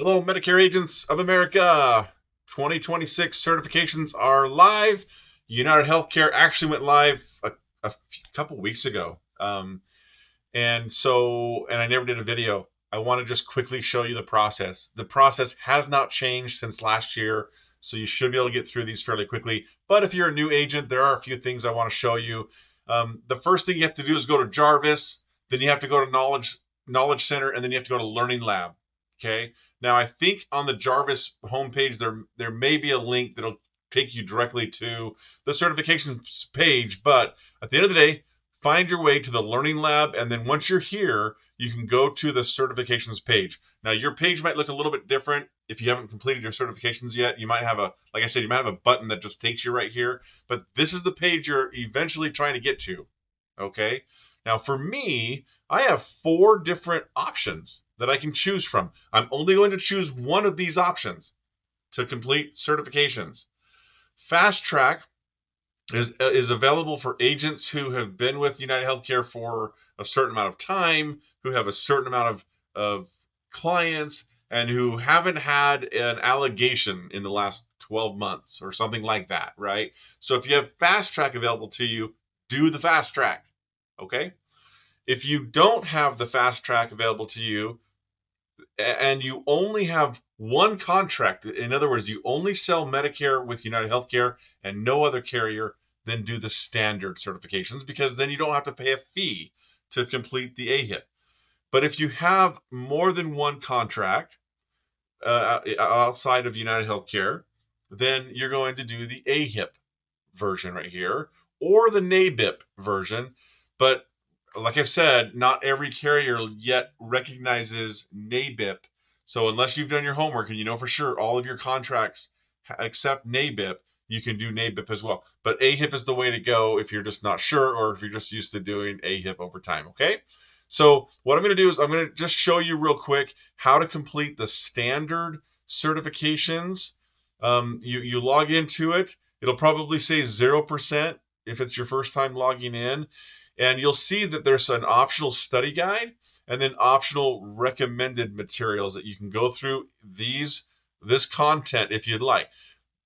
Hello, Medicare agents of America. 2026 certifications are live. UnitedHealthcare actually went live a couple weeks ago. And I never did a video. I want to just quickly show you the process. The process has not changed since last year, so you should be able to get through these fairly quickly. But if you're a new agent, there are a few things I want to show you. The first thing you have to do is go to Jarvis, then you have to go to Knowledge Center, and then you have to go to Learning Lab. Okay. Now I think on the Jarvis homepage there may be a link that'll take you directly to the certifications page, but at the end of the day, find your way to the Learning Lab, and then once you're here, you can go to the certifications page. Now your page might look a little bit different if you haven't completed your certifications yet. You might have like I said, you might have a button that just takes you right here, but this is the page you're eventually trying to get to. Okay. Now for me, I have 4 different options that I can choose from. I'm only going to choose one of these options to complete certifications. FastTrack is available for agents who have been with UnitedHealthcare for a certain amount of time, who have a certain amount of clients, and who haven't had an allegation in the last 12 months or something like that, right? So if you have FastTrack available to you, do the FastTrack, okay? If you don't have the FastTrack available to you, and you only have one contract, in other words, you only sell Medicare with UnitedHealthcare and no other carrier, then do the standard certifications, because then you don't have to pay a fee to complete the AHIP. But if you have more than one contract outside of UnitedHealthcare, then you're going to do the AHIP version right here, or the NABIP version. But like I've said, not every carrier yet recognizes NABIP. So unless you've done your homework and you know for sure all of your contracts accept NABIP, you can do NABIP as well. But AHIP is the way to go if you're just not sure, or if you're just used to doing AHIP over time, okay? So what I'm going to do is I'm going to just show you real quick how to complete the standard certifications. You log into it. It'll probably say 0% if it's your first time logging in. And you'll see that there's an optional study guide and then optional recommended materials that you can go through this content if you'd like.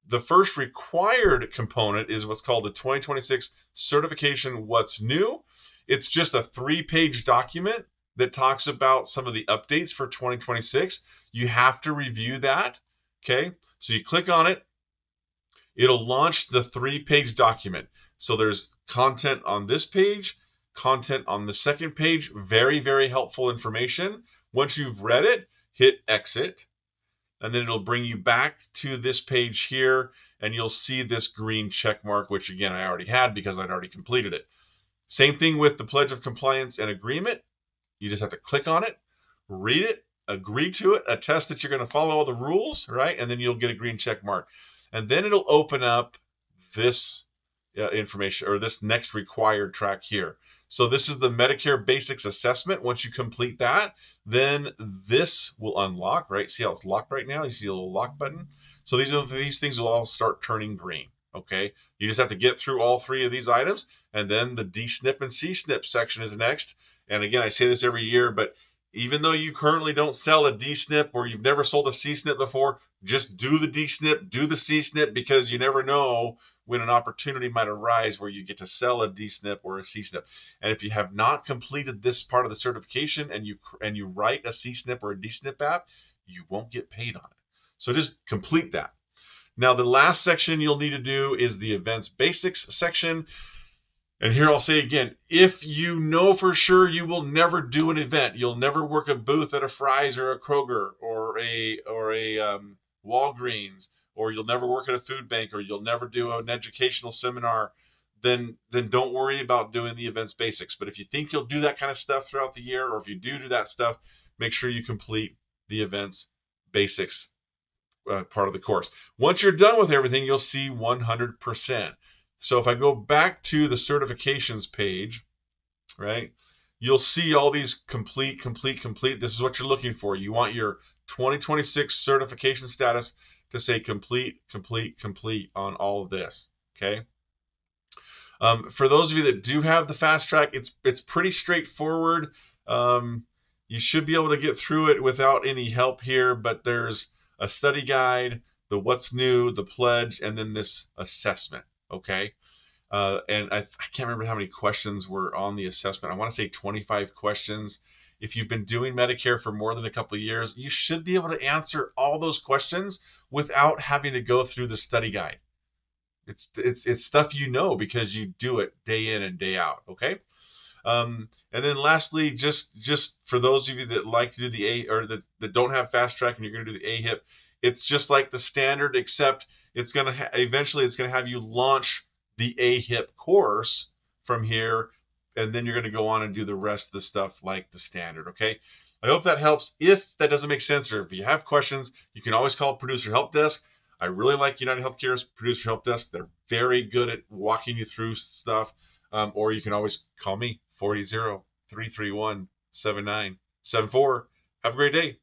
The first required component is what's called the 2026 certification What's New. It's just a 3-page document that talks about some of the updates for 2026. You have to review that. Okay, so you click on it. It'll launch the 3-page document. So there's content on this page, content on the second page, very, very helpful information. Once you've read it, hit exit, and then it'll bring you back to this page here, and you'll see this green check mark, which again, I already had because I'd already completed it. Same thing with the Pledge of Compliance and Agreement. You just have to click on it, read it, agree to it, attest that you're going to follow all the rules, right? And then you'll get a green check mark. And then it'll open up this information, or this next required track here. So this is the Medicare Basics Assessment. Once you complete that, then this will unlock, right? See how it's locked right now? You see a little lock button? So these things will all start turning green, okay? You just have to get through all 3 of these items, and then the D-SNP and C-SNP section is next. And again, I say this every year, but even though you currently don't sell a D-SNP or you've never sold a C-SNP before, just do the D-SNP, do the C-SNP, because you never know when an opportunity might arise where you get to sell a D-SNP or a C-SNP. And if you have not completed this part of the certification and you write a C-SNP or a D-SNP app, you won't get paid on it. So just complete that. Now the last section you'll need to do is the Events Basics section. And here I'll say again, if you know for sure you will never do an event, you'll never work a booth at a Fry's or a Kroger or a Walgreens, or you'll never work at a food bank, or you'll never do an educational seminar, then don't worry about doing the Events Basics. But if you think you'll do that kind of stuff throughout the year, or if you do that stuff, make sure you complete the Events Basics part of the course. Once you're done with everything, you'll see 100%. So if I go back to the certifications page, right, you'll see all these complete. This is what you're looking for. You want your 2026 certification status to say complete on all of this, okay? For those of you that do have the FastTrack, it's pretty straightforward. You should be able to get through it without any help here, but there's a study guide, the what's new, the pledge, and then this assessment. Okay. And I can't remember how many questions were on the assessment. I want to say 25 questions. If you've been doing Medicare for more than a couple of years, you should be able to answer all those questions without having to go through the study guide. It's stuff you know because you do it day in and day out. Okay. And then lastly, just for those of you that like to do the A or that don't have FastTrack and you're going to do the AHIP, it's just like the standard, except it's going to eventually it's going to have you launch the AHIP course from here, and then you're going to go on and do the rest of the stuff like the standard. Okay. I hope that helps. If that doesn't make sense, or if you have questions, you can always call Producer Help Desk. I really like UnitedHealthcare's Producer Help Desk. They're very good at walking you through stuff. Or you can always call me, 480-331-7974. Have a great day.